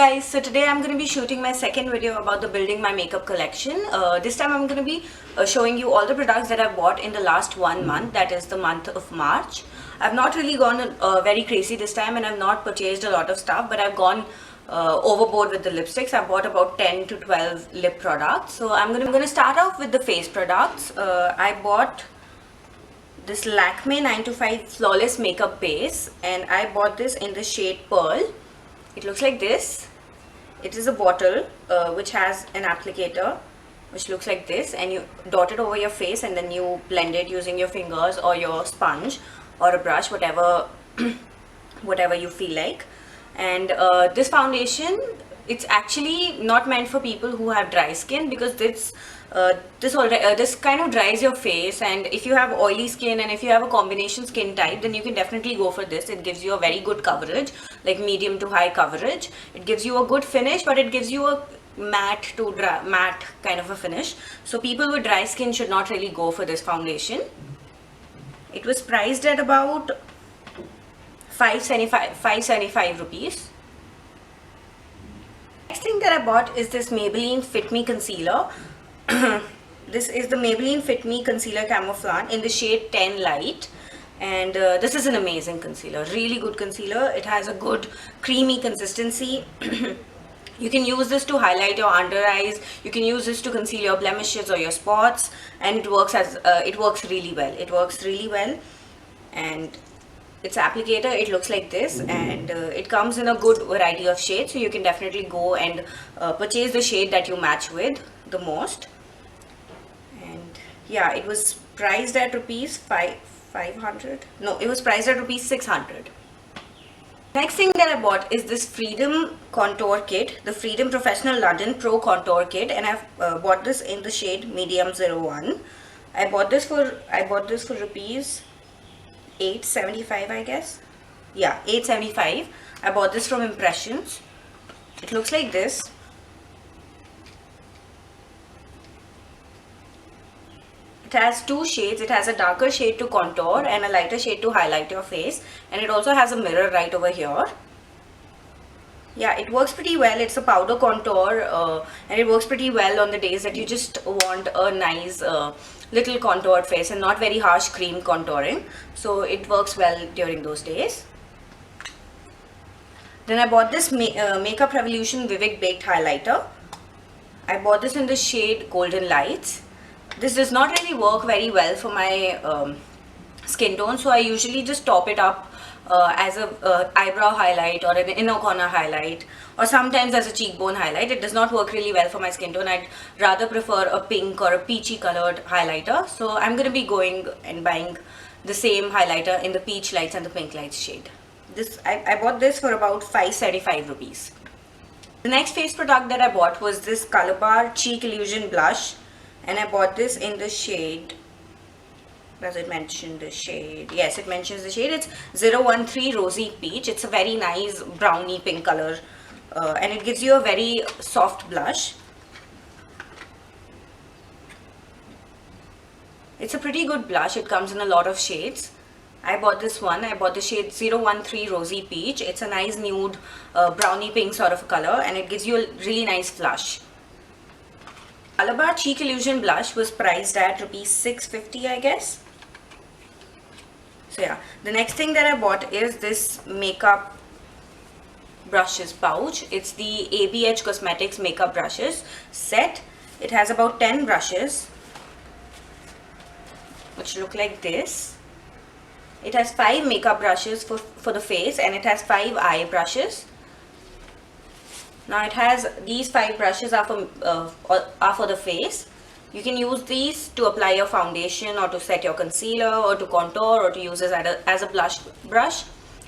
guys, so today I'm going to be shooting my second video about the building my makeup collection. This time I'm going to be showing you all the products that I've bought in the last 1 month, that is the month of March. I've not really gone very crazy this time and I've not purchased a lot of stuff, but I've gone overboard with the lipsticks. I bought about 10 to 12 lip products. So I'm going to start off with the face products. I bought this Lakme 925 Flawless Makeup Base and I bought this in the shade Pearl. It looks like this. It is a bottle which has an applicator which looks like this, and you dot it over your face and then you blend it using your fingers or your sponge or a brush, whatever whatever you feel like. And this foundation, it's actually not meant for people who have dry skin, because this kind of dries your face, and if you have oily skin and if you have a combination skin type, then you can definitely go for this. It gives you a very good coverage, like medium to high coverage. It gives you a good finish, but it gives you a matte to matte kind of a finish. So people with dry skin should not really go for this foundation. It was priced at about 575 rupees. Next thing that I bought is this Maybelline Fit Me Concealer. This is the Maybelline Fit Me Concealer Camouflage in the shade 10 Light, and this is an amazing concealer, really good concealer. It has a good creamy consistency. You can use this to highlight your under eyes, you can use this to conceal your blemishes or your spots, and it works really well. It works really well, and its applicator, it looks like this, and it comes in a good variety of shades, so you can definitely go and purchase the shade that you match with the most. And yeah, it was priced at rupees 500. No, it was priced at rupees 600. Next thing that I bought is this Freedom Contour Kit, the Freedom Professional London Pro Contour Kit, and I've bought this in the shade Medium 01. I bought this for rupees 875, I guess. Yeah, 875. I bought this from Impressions. It looks like this. It has two shades. It has a darker shade to contour and a lighter shade to highlight your face, and it also has a mirror right over here. Yeah, it works pretty well. It's a powder contour, and it works pretty well on the days that you just want a nice little contoured face and not very harsh cream contouring. So it works well during those days. Then I bought this Makeup Revolution Vivid Baked Highlighter. I bought this in the shade Golden Lights. This does not really work very well for my skin tone, so I usually just top it up as a eyebrow highlight or an inner corner highlight, or sometimes as a cheekbone highlight. It does not work really well for my skin tone. I'd rather prefer a pink or a peachy colored highlighter, so I'm going to be going and buying the same highlighter in the peach lights and the pink lights shade. I bought this for about 575 rupees. The next face product that I bought was this Calabar Cheek Illusion Blush, and I bought this in the shade, does it mention the shade? Yes, it mentions the shade. It's 013 Rosy Peach. It's a very nice browny pink color, and it gives you a very soft blush. It's a pretty good blush. It comes in a lot of shades. I bought this one. I bought the shade 013 Rosy Peach. It's a nice nude browny pink sort of a color, and it gives you a really nice flush. Calabar Cheek Illusion Blush was priced at rupees 650, I guess. So yeah, the next thing that I bought is this makeup brushes pouch. It's the ABH Cosmetics makeup brushes set. It has about 10 brushes which look like this. It has 5 makeup brushes for the face, and it has 5 eye brushes. Now it has these 5 brushes are for the face. You can use these to apply your foundation, or to set your concealer, or to contour, or to use as a blush brush.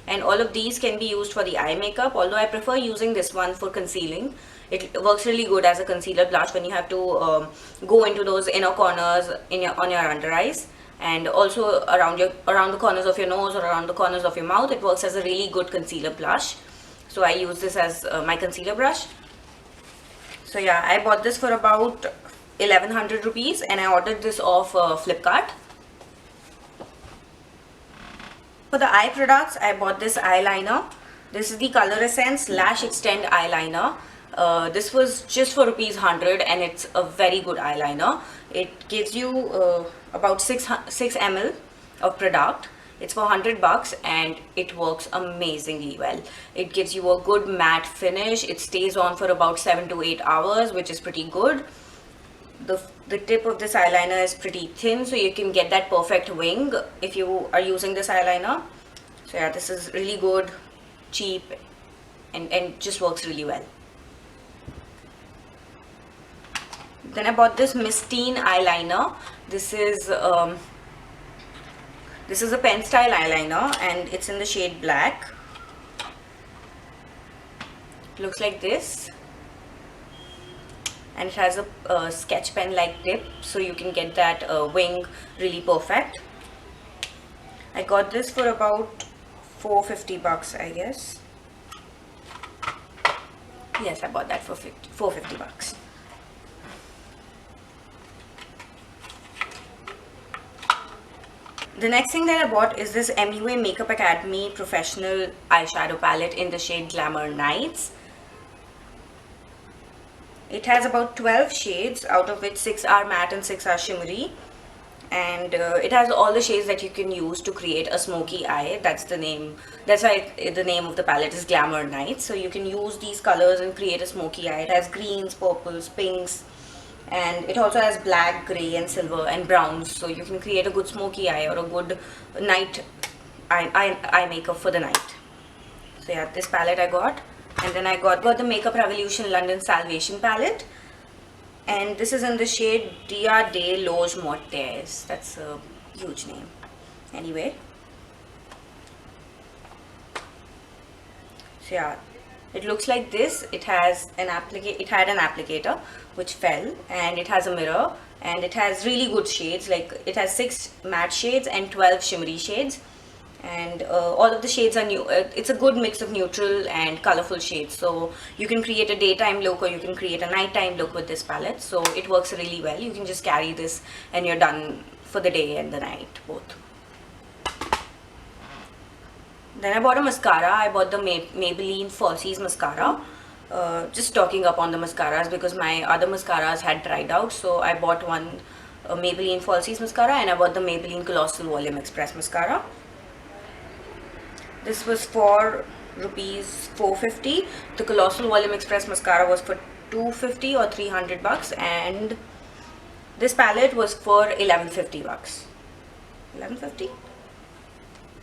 And all of these can be used for the eye makeup, although I prefer using this one for concealing. It works really good as a concealer blush when you have to go into those inner corners on your under eyes, and also around the corners of your nose or around the corners of your mouth. It works as a really good concealer blush. So I use this as my concealer brush. So yeah, I bought this for about 1100 rupees, and I ordered this off Flipkart. For the eye products, I bought this eyeliner. This is the Color Essence Lash Extend Eyeliner. This was just for ₹100 and it's a very good eyeliner. It gives you about 6 ml of product. It's for $100 and it works amazingly well. It gives you a good matte finish. It stays on for about 7 to 8 hours, which is pretty good. The tip of this eyeliner is pretty thin, so you can get that perfect wing if you are using this eyeliner. So yeah, this is really good, cheap, and just works really well. Then I bought this Mistine eyeliner. This is a pen style eyeliner and it's in the shade black. Looks like this. And it has a sketch pen like tip, so you can get that wing really perfect. I got this for about $450, I guess. Yes, I bought that for $450. The next thing that I bought is this MUA Makeup Academy Professional Eyeshadow Palette in the shade Glamour Nights. It has about 12 shades, out of which 6 are matte and 6 are shimmery. And it has all the shades that you can use to create a smoky eye. That's the name. That's why the name of the palette is Glamour Nights. So you can use these colors and create a smoky eye. It has greens, purples, pinks, and it also has black, grey, and silver and browns. So you can create a good smoky eye or a good night eye makeup for the night. So yeah, this palette I got. And then I got the Makeup Revolution London Salvation palette. And this is in the shade Dia de Loge Mortes. That's a huge name. Anyway. So yeah, it looks like this. It has an applicator which fell, and it has a mirror, and it has really good shades. Like it has 6 matte shades and 12 shimmery shades. And all of the shades are new. It's a good mix of neutral and colorful shades, so you can create a daytime look or you can create a nighttime look with this palette. So it works really well. You can just carry this and you're done for the day and the night both. Then I bought a mascara. I bought the Maybelline Falsies mascara. Just stocking up on the mascaras because my other mascaras had dried out, so I bought one Maybelline Falsies mascara, and I bought the Maybelline Colossal Volume Express mascara. This was for ₹450. The Colossal Volume Express mascara was for $250 or $300, and this palette was for $1150. $1150?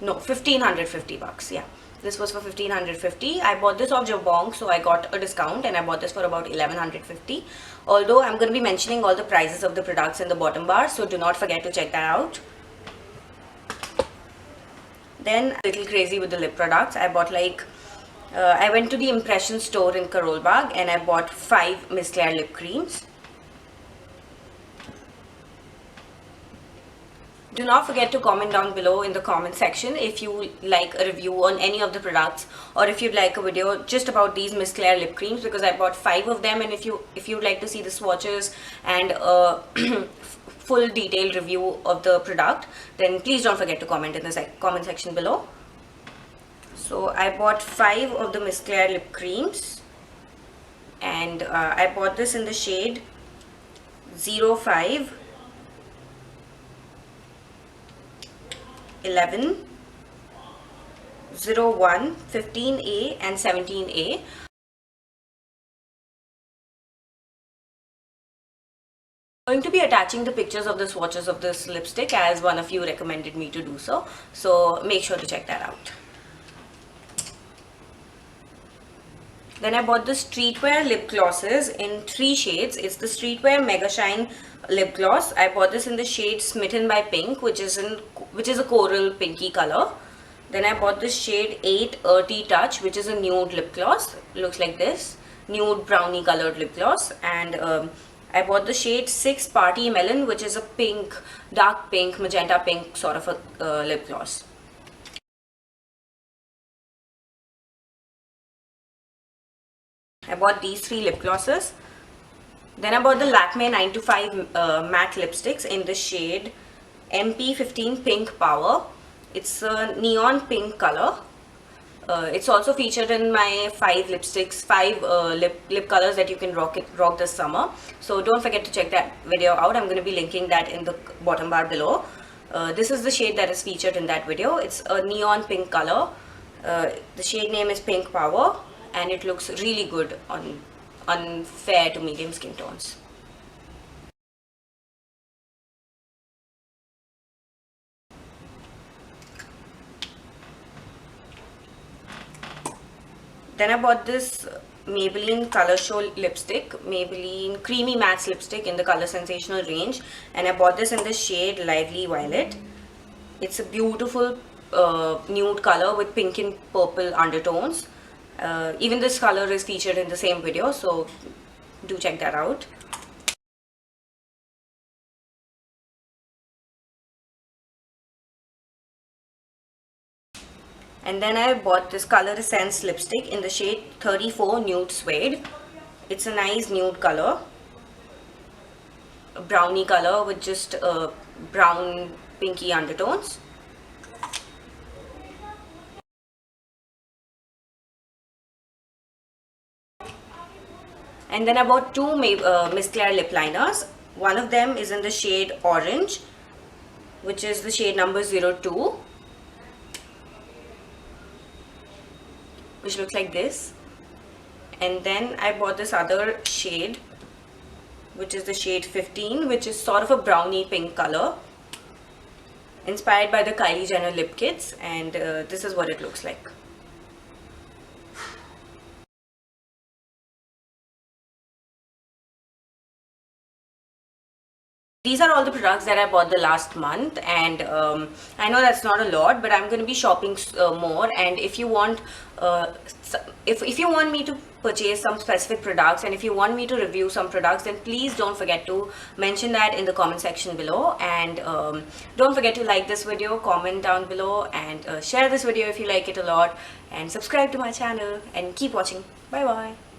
No, $1550. Yeah, this was for $1550. I bought this off Jabong, so I got a discount, and I bought this for about $1150. Although I'm going to be mentioning all the prices of the products in the bottom bar, so do not forget to check that out. Then a little crazy with the lip products. I bought I went to the Impression store in Karol Bagh and I bought 5 Miss Claire lip creams. Do not forget to comment down below in the comment section if you like a review on any of the products, or if you'd like a video just about these Miss Claire lip creams, because I bought 5 of them, and if you'd like to see the swatches and full detailed review of the product, then please don't forget to comment in the comment section below. So I bought 5 of the Miss Claire lip creams, and I bought this in the shade 05, 11, 01, 15A and 17A. I'm going to be attaching the pictures of the swatches of this lipstick as one of you recommended me to do so. So make sure to check that out. Then I bought the Streetwear lip glosses in 3 shades. It's the Streetwear Mega Shine lip gloss. I bought this in the shade Smitten by Pink, which is a coral pinky color. Then I bought this shade 8 Earthy Touch, which is a nude lip gloss. It looks like this, nude brownie colored lip gloss. And I bought the shade 6 Party Melon, which is a pink, dark pink, magenta pink sort of a lip gloss. I bought these 3 lip glosses. Then I bought the Lakme 9 to 5 matte lipsticks in the shade MP15 Pink Power. It's a neon pink color. It's also featured in my 5 lipsticks, 5 lip colors that you can rock this summer. So don't forget to check that video out. I'm going to be linking that in the bottom bar below. This is the shade that is featured in that video. It's a neon pink color. The shade name is Pink Power, and it looks really good on fair to medium skin tones. Then I bought this Maybelline Color Show lipstick, Maybelline Creamy Matte lipstick in the Color Sensational range, and I bought this in the shade Lively Violet. It's a beautiful nude color with pink and purple undertones. Even this color is featured in the same video, so do check that out. And then I bought this Color Essence lipstick in the shade 34 Nude Suede. It's a nice nude color, a brownie color with just brown pinky undertones. And then I bought two Miss Claire lip liners. One of them is in the shade Orange, which is the shade number 02. Which looks like this. And then I bought this other shade, which is the shade 15, which is sort of a brownie pink color, inspired by the Kylie Jenner lip kits, and this is what it looks like. These are all the products that I bought the last month, and I know that's not a lot, but I'm going to be shopping more. And if you want, if you want me to purchase some specific products, and if you want me to review some products, then please don't forget to mention that in the comment section below. And don't forget to like this video, comment down below, and share this video if you like it a lot, and subscribe to my channel. And keep watching. Bye bye.